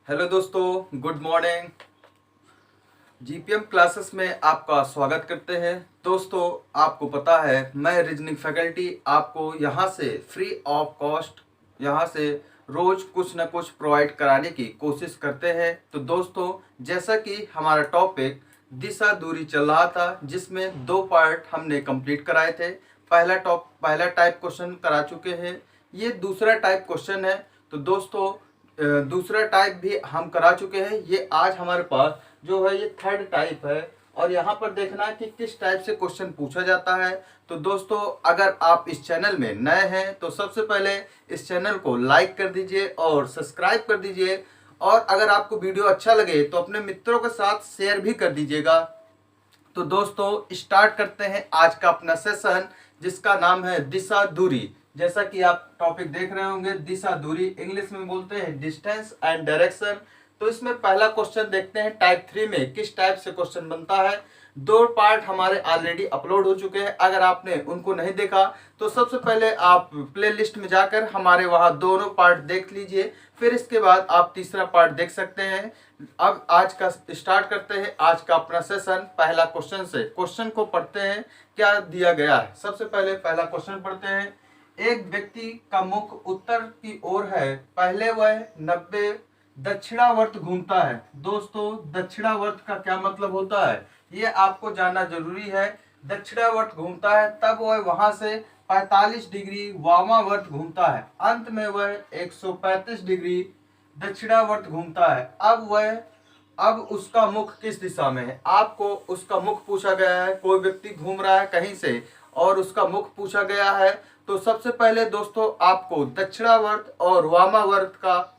Hello दोस्तों, good morning. GPM classes में आपका स्वागत करते हैं। दोस्तों, आपको पता है मैं रीजनिंग फैकल्टी आपको यहाँ से फ्री ऑफ कॉस्ट यहाँ से रोज कुछ न कुछ प्रोवाइड कराने की कोशिश करते हैं। तो दोस्तों, जैसा कि हमारा टॉपिक दिशा दूरी चल रहा था, जिसमें 2 पार्ट हमने कंप्लीट कराए थे। पहला टाइप क्वेश्चन करा चुके हैं, ये दूसरा टाइप क्वेश्चन है। तो दोस्तों, दूसरा टाइप भी हम करा चुके हैं। ये आज हमारे पास जो है ये थर्ड टाइप है, और यहाँ पर देखना है कि किस टाइप से क्वेश्चन पूछा जाता है। तो दोस्तों, अगर आप इस चैनल में नए हैं तो सबसे पहले इस चैनल को लाइक कर दीजिए और सब्सक्राइब कर दीजिए, और अगर आपको वीडियो अच्छा लगे तो अपने मित्रों के साथ शेयर भी कर दीजिएगा। तो दोस्तों, स्टार्ट करते हैं आज का अपना सेशन, जिसका नाम है दिशा दूरी। जैसा कि आप टॉपिक देख रहे होंगे, दिशा दूरी इंग्लिश में बोलते हैं डिस्टेंस एंड डायरेक्शन। तो इसमें पहला क्वेश्चन देखते हैं टाइप 3 में किस टाइप से क्वेश्चन बनता है। 2 पार्ट हमारे ऑलरेडी अपलोड हो चुके हैं। अगर आपने उनको नहीं देखा तो सबसे पहले आप प्लेलिस्ट में जाकर हमारे वहां दोनों पार्ट देख लीजिए, फिर इसके बाद आप तीसरा पार्ट देख सकते हैं। अब आज का स्टार्ट करते हैं आज का अपना सेशन पहला क्वेश्चन से। क्वेश्चन को पढ़ते हैं क्या दिया गया है। सबसे पहले पहला क्वेश्चन पढ़ते हैं। एक व्यक्ति का मुख उत्तर की ओर है, पहले वह 90 दक्षिणावर्त घूमता है। दोस्तों, दक्षिणावर्त का क्या मतलब होता है ये आपको जानना जरूरी है। दक्षिणावर्त घूमता है तब वह वहां से 45 डिग्री वामावर्त घूमता है, अंत में वह 135 डिग्री दक्षिणावर्त घूमता है। अब उसका मुख किस दिशा में है। आपको उसका मुख पूछा गया है, कोई व्यक्ति घूम रहा है कहीं से और उसका मुख पूछा गया है। तो सबसे पहले दोस्तों, आपको दक्षिणावर्त और वामावर्त का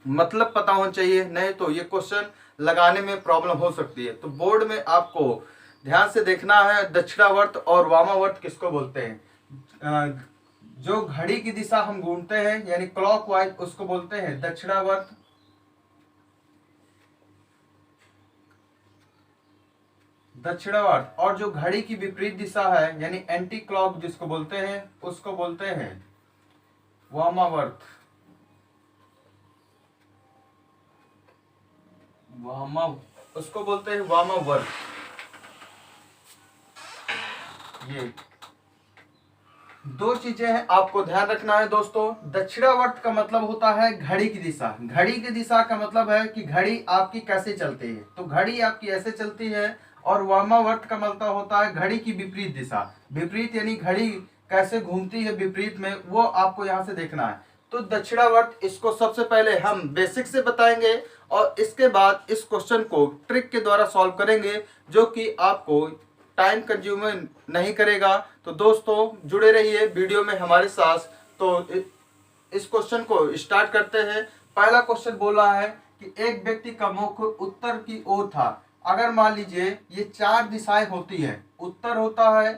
मतलब पता होना चाहिए, नहीं तो ये क्वेश्चन लगाने में प्रॉब्लम हो सकती है। तो बोर्ड में आपको ध्यान से देखना है, दक्षिणावर्त और वामावर्त किसको बोलते हैं। जो घड़ी की दिशा हम घूमते हैं यानी क्लॉकवाइज, उसको बोलते हैं दक्षिणावर्त। और जो घड़ी की विपरीत दिशा है यानी एंटी क्लॉक जिसको बोलते हैं, उसको बोलते हैं वामावर्त। उसको बोलते हैं वामावर्त। ये 2 चीजें हैं आपको ध्यान रखना है दोस्तों। दक्षिणावर्त का मतलब होता है घड़ी की दिशा। घड़ी की दिशा का मतलब है कि घड़ी आपकी कैसे चलती है, तो घड़ी आपकी ऐसे चलती है। और वामावर्त का मतलब होता है घड़ी की विपरीत दिशा। विपरीत यानी घड़ी कैसे घूमती है विपरीत में, वो आपको यहाँ से देखना है। तो दक्षिणावर्त, इसको सबसे पहले हम बेसिक से बताएंगे और इसके बाद इस क्वेश्चन को ट्रिक के द्वारा सॉल्व करेंगे, जो कि आपको टाइम कंज्यूमर नहीं करेगा। तो दोस्तों, जुड़े रहिए वीडियो में हमारे साथ। तो इस क्वेश्चन को स्टार्ट करते हैं। पहला क्वेश्चन बोला है कि एक व्यक्ति का मुख उत्तर की ओर था। अगर मान लीजिए ये 4 दिशाएं होती हैं, उत्तर होता है,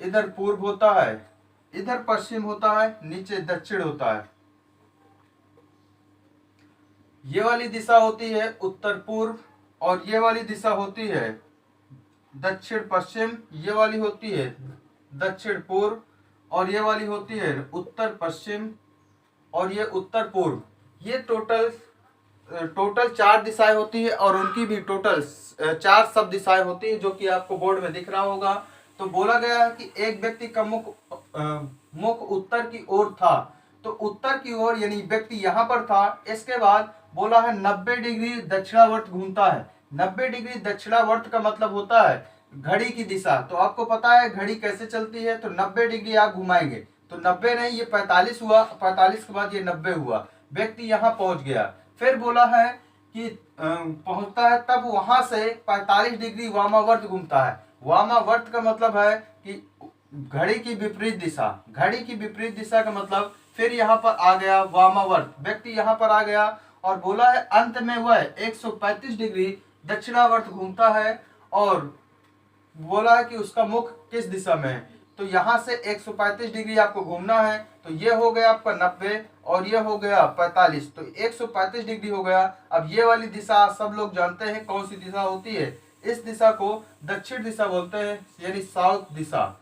इधर पूर्व होता है, इधर पश्चिम होता है, नीचे दक्षिण होता है। ये वाली दिशा होती है उत्तर पूर्व, और ये वाली दिशा होती है दक्षिण पश्चिम, ये वाली होती है दक्षिण पूर्व, और ये वाली होती है उत्तर पश्चिम, और ये उत्तर पूर्व। ये टोटल 4 दिशाएं होती है, और उनकी भी टोटल 4 सब दिशाएं होती है, जो कि आपको बोर्ड में दिख रहा होगा। तो बोला गया है कि एक व्यक्ति का मुख उत्तर की ओर था। तो उत्तर की ओर यानी व्यक्ति यहाँ पर था। इसके बाद बोला है 90 डिग्री दक्षिणावर्त घूमता है। 90 डिग्री दक्षिणावर्त का मतलब होता है घड़ी की दिशा। तो आपको पता है घड़ी कैसे चलती है, तो 90 डिग्री आप घुमाएंगे तो 90 नहीं, ये 45 हुआ, 45 के बाद ये 90 हुआ। व्यक्ति यहाँ पहुंच गया। फिर बोला है कि पहुंचता है तब वहां से 45 डिग्री वामावर्त घूमता है। वामावर्त का मतलब है कि घड़ी की विपरीत दिशा। घड़ी की विपरीत दिशा का मतलब फिर यहाँ पर आ गया वामावर्त। व्यक्ति यहाँ पर आ गया और बोला है अंत में वह 135 डिग्री दक्षिणावर्त घूमता है, और बोला है कि उसका मुख किस दिशा में है। तो यहाँ से 135 डिग्री आपको घूमना है। तो ये हो गया आपका 90 और ये हो गया 45, तो 135 डिग्री हो गया। अब ये वाली दिशा सब लोग जानते हैं कौन सी दिशा होती है। इस दिशा को दक्षिण दिशा बोलते हैं, यानी साउथ दिशा।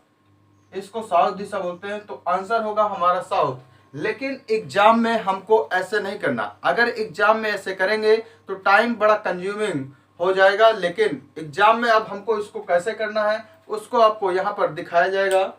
इसको साउथ दिशा बोलते हैं। तो आंसर होगा हमारा साउथ। लेकिन एग्जाम में हमको ऐसे नहीं करना। अगर एग्जाम में ऐसे करेंगे तो टाइम बड़ा कंज्यूमिंग हो जाएगा, लेकिन एग्जाम में अब हमको इसको कैसे करना है उसको आपको यहाँ पर दिखाया जाएगा।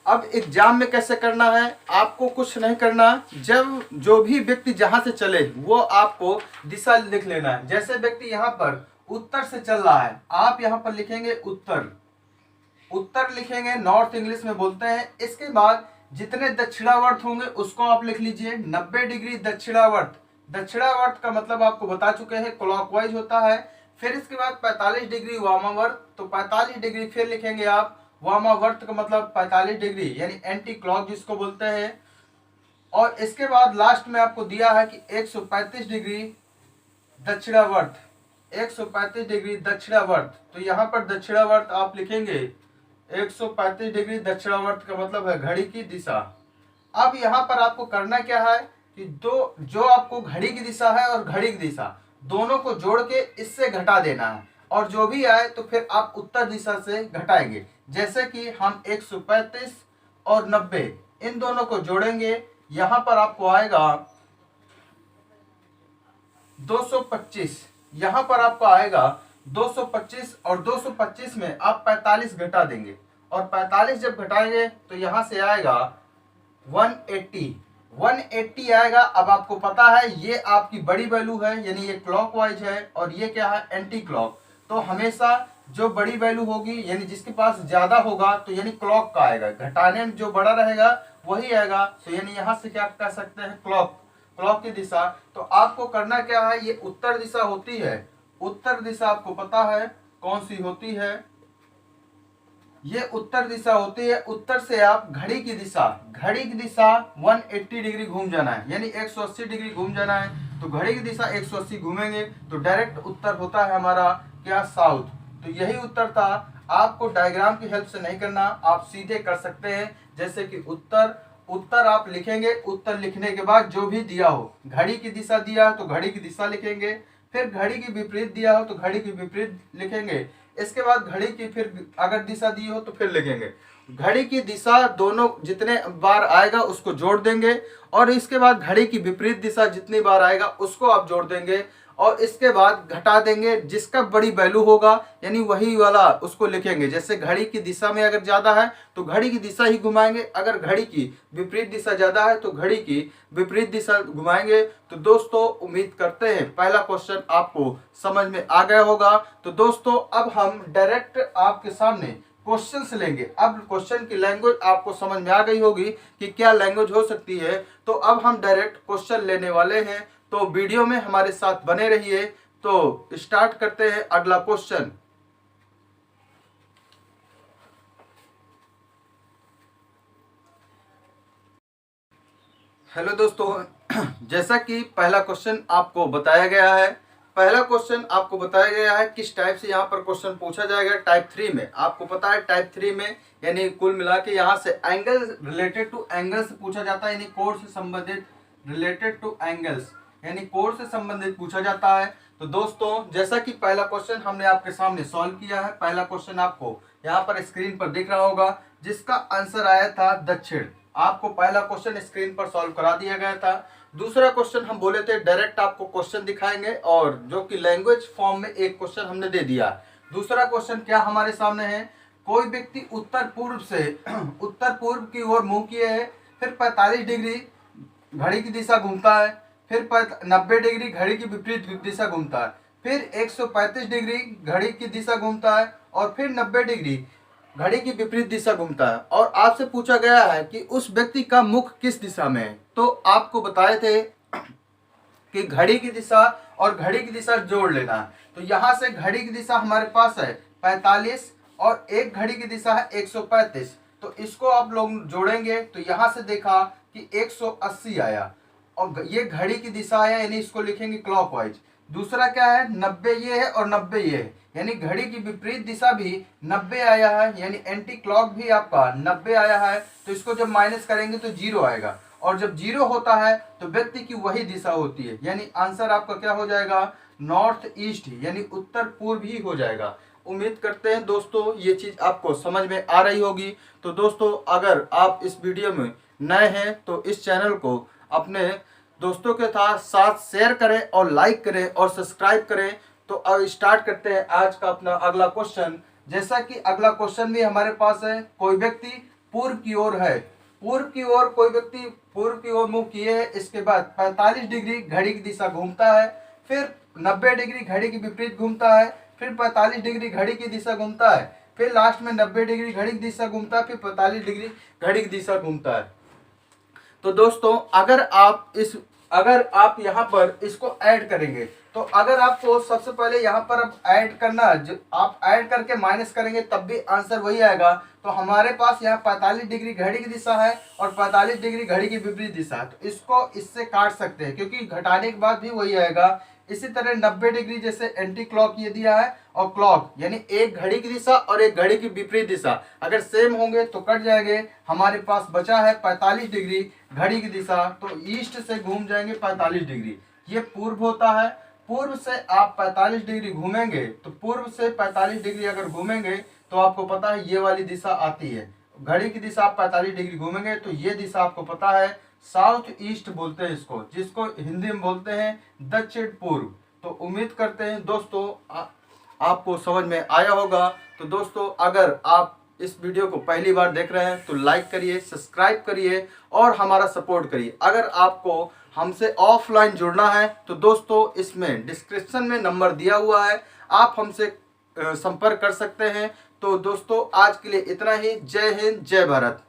अब एग्जाम में कैसे करना है, आपको कुछ नहीं करना। जब जो भी व्यक्ति जहां से चले वो आपको दिशा लिख लेना है। जैसे व्यक्ति यहाँ पर उत्तर से चल रहा है, आप यहाँ पर लिखेंगे उत्तर, उत्तर लिखेंगे, नॉर्थ इंग्लिश में बोलते हैं। इसके बाद जितने दक्षिणावर्त होंगे उसको आप लिख लीजिए। 90 डिग्री दक्षिणावर्त, दक्षिणावर्त का मतलब आपको बता चुके हैं क्लॉकवाइज होता है। फिर इसके बाद 45 डिग्री वामावर्त, तो 45 डिग्री फिर लिखेंगे आप। वामावर्त का मतलब 45 डिग्री यानी एंटी क्लॉक जिसको बोलते हैं। और इसके बाद लास्ट में आपको दिया है कि 135 डिग्री दक्षिणावर्त, 135 डिग्री दक्षिणावर्त, तो यहाँ पर दक्षिणावर्त आप लिखेंगे 135 डिग्री दक्षिणावर्त का मतलब है घड़ी की दिशा। अब यहाँ पर आपको करना क्या है कि जो आपको घड़ी की दिशा है और घड़ी की दिशा दोनों को जोड़ के इससे घटा देना है, और जो भी आए तो फिर आप उत्तर दिशा से घटाएंगे। जैसे कि हम 135 और 90 इन दोनों को जोड़ेंगे, यहाँ पर आपको आएगा 225, यहाँ पर आपको आएगा 225, और 225 में आप 45 घटा देंगे, और 45 जब घटाएंगे तो यहाँ से आएगा 180 आएगा। अब आपको पता है ये आपकी बड़ी वैल्यू है यानी ये क्लॉकवाइज है, और ये क्या है एंटी क्लॉक। तो हमेशा जो बड़ी वैल्यू होगी यानी जिसके पास ज्यादा होगा तो यानी क्लॉक का आएगा, घटाने में जो बड़ा रहेगा वही आएगा। तो यानी यहाँ से क्या कह सकते हैं क्लॉक, क्लॉक की दिशा। तो आपको करना क्या है, ये उत्तर दिशा होती है, उत्तर दिशा आपको पता है कौन सी होती है, ये उत्तर दिशा होती है। उत्तर से आप घड़ी की दिशा 180 डिग्री घूम जाना है यानी 180 डिग्री घूम जाना है। तो घड़ी की दिशा 180 घूमेंगे तो डायरेक्ट उत्तर होता है हमारा क्या साउथ। तो यही उत्तर था। आपको डायग्राम की हेल्प से नहीं करना, आप सीधे कर सकते हैं। जैसे कि उत्तर आप लिखेंगे, उत्तर लिखने के बाद जो भी दिया हो, घड़ी की दिशा दिया तो घड़ी की दिशा लिखेंगे, फिर घड़ी की विपरीत दिया हो तो घड़ी की विपरीत लिखेंगे। इसके बाद घड़ी की फिर अगर दिशा दी हो तो फिर लिखेंगे। घड़ी की दिशा दोनों जितने बार आएगा उसको जोड़ देंगे, और इसके बाद घड़ी की विपरीत दिशा जितनी बार आएगा उसको आप जोड़ देंगे, और इसके बाद घटा देंगे। जिसका बड़ी वैल्यू होगा यानी वही वाला उसको लिखेंगे। जैसे घड़ी की दिशा में अगर ज्यादा है तो घड़ी की दिशा ही घुमाएंगे, अगर घड़ी की विपरीत दिशा ज्यादा है तो घड़ी की विपरीत दिशा घुमाएंगे। तो दोस्तों उम्मीद करते हैं पहला क्वेश्चन आपको समझ में आ गया होगा। तो दोस्तों अब हम डायरेक्ट आपके सामने क्वेश्चंस लेंगे। अब क्वेश्चन की लैंग्वेज आपको समझ में आ गई होगी कि क्या लैंग्वेज हो सकती है। तो अब हम डायरेक्ट क्वेश्चन लेने वाले हैं, तो वीडियो में हमारे साथ बने रहिए। तो स्टार्ट करते हैं अगला क्वेश्चन। हेलो दोस्तों, जैसा कि पहला क्वेश्चन आपको बताया गया है, पहला क्वेश्चन आपको बताया गया है किस टाइप से यहाँ पर क्वेश्चन पूछा जाएगा। टाइप 3 में आपको पता है, टाइप 3 में यानी कुल मिला के यहाँ से एंगल रिलेटेड टू एंगल से पूछा जाता है, यानी कोण से संबंधित, रिलेटेड टू एंगल्स यानी कोण से संबंधित पूछा जाता है। तो दोस्तों जैसा कि पहला क्वेश्चन हमने आपके सामने सॉल्व किया है, पहला क्वेश्चन आपको यहाँ पर स्क्रीन पर दिख रहा होगा जिसका आंसर आया था दक्षिण। आपको पहला क्वेश्चन स्क्रीन पर सॉल्व करा दिया गया था। दूसरा क्वेश्चन हम बोले थे डायरेक्ट आपको क्वेश्चन दिखाएंगे, और जो कि लैंग्वेज फॉर्म में एक क्वेश्चन हमने दे दिया। दूसरा क्वेश्चन क्या हमारे सामने है, कोई व्यक्ति उत्तर पूर्व से उत्तर पूर्व की ओर मुंह किए है, फिर 45 डिग्री घड़ी की दिशा घूमता है, फिर 90 डिग्री घड़ी की विपरीत दिशा घूमता है, फिर 135 डिग्री घड़ी की दिशा घूमता है, और फिर 90 डिग्री घड़ी की विपरीत दिशा घूमता है। और आपसे पूछा गया है कि उस व्यक्ति का मुख किस दिशा में है। तो आपको बताए थे कि घड़ी की दिशा और घड़ी की दिशा जोड़ लेना है। तो यहाँ से घड़ी की दिशा हमारे पास है 45 और एक घड़ी की दिशा है 135। तो इसको आप लोग जोड़ेंगे तो यहाँ से देखा कि 180 आया, और ये घड़ी की दिशा आया यानी इसको लिखेंगे क्लॉकवाइज। दूसरा क्या है, 90 ये है और 90 ये है, यानी घड़ी की विपरीत दिशा भी 90 आया है, यानी एंटी क्लॉक भी आपका 90 आया है। तो इसको जब माइनस करेंगे तो 0 आएगा। और जब 0 होता है तो व्यक्ति की वही दिशा होती है, यानी आंसर आपका क्या हो जाएगा, नॉर्थ ईस्ट यानी उत्तर पूर्व ही हो जाएगा। उम्मीद करते हैं दोस्तों ये चीज आपको समझ में आ रही होगी। तो दोस्तों अगर आप इस वीडियो में नए हैं तो इस चैनल को अपने दोस्तों के साथ शेयर करें और लाइक करें और सब्सक्राइब करें। तो अब स्टार्ट करते हैं आज का अपना अगला क्वेश्चन। जैसा कि अगला क्वेश्चन भी हमारे पास है, कोई व्यक्ति पूर्व की ओर है, पूर्व की ओर कोई व्यक्ति पूर्व की ओर मुंह किए है, इसके बाद 45 डिग्री घड़ी की दिशा घूमता है, फिर 90 डिग्री घड़ी के विपरीत घूमता है, फिर 45 डिग्री घड़ी की दिशा घूमता है, फिर लास्ट में 90 डिग्री घड़ी की दिशा घूमता है, फिर 45 डिग्री घड़ी की दिशा घूमता है। तो दोस्तों अगर आप यहाँ पर इसको ऐड करेंगे तो अगर आपको सबसे पहले यहाँ पर अब ऐड करना, आप ऐड करके माइनस करेंगे तब भी आंसर वही आएगा। तो हमारे पास यहाँ 45 डिग्री घड़ी की दिशा है और 45 डिग्री घड़ी की विपरीत दिशा है, तो इसको इससे काट सकते हैं क्योंकि घटाने के बाद भी वही आएगा। इसी तरह 90 डिग्री जैसे एंटी क्लॉक ये दिया है और क्लॉक यानी एक घड़ी की दिशा और एक घड़ी की विपरीत दिशा अगर सेम होंगे तो कट जाएंगे। हमारे पास बचा है 45 डिग्री घड़ी की दिशा, तो ईस्ट से घूम जाएंगे 45 डिग्री, ये पूर्व होता है। पूर्व से आप 45 डिग्री घूमेंगे तो पूर्व से 45 डिग्री अगर घूमेंगे तो आपको पता है ये वाली दिशा आती है, घड़ी की दिशा आप 45 डिग्री घूमेंगे तो ये दिशा आपको पता है साउथ ईस्ट बोलते हैं इसको, जिसको हिंदी में बोलते हैं दक्षिण पूर्व। तो उम्मीद करते हैं दोस्तों आपको समझ में आया होगा। तो दोस्तों अगर आप इस वीडियो को पहली बार देख रहे हैं तो लाइक करिए, सब्सक्राइब करिए और हमारा सपोर्ट करिए। अगर आपको हमसे ऑफलाइन जुड़ना है तो दोस्तों इसमें डिस्क्रिप्शन में नंबर दिया हुआ है, आप हमसे संपर्क कर सकते हैं। तो दोस्तों आज के लिए इतना ही। जय हिंद, जय भारत।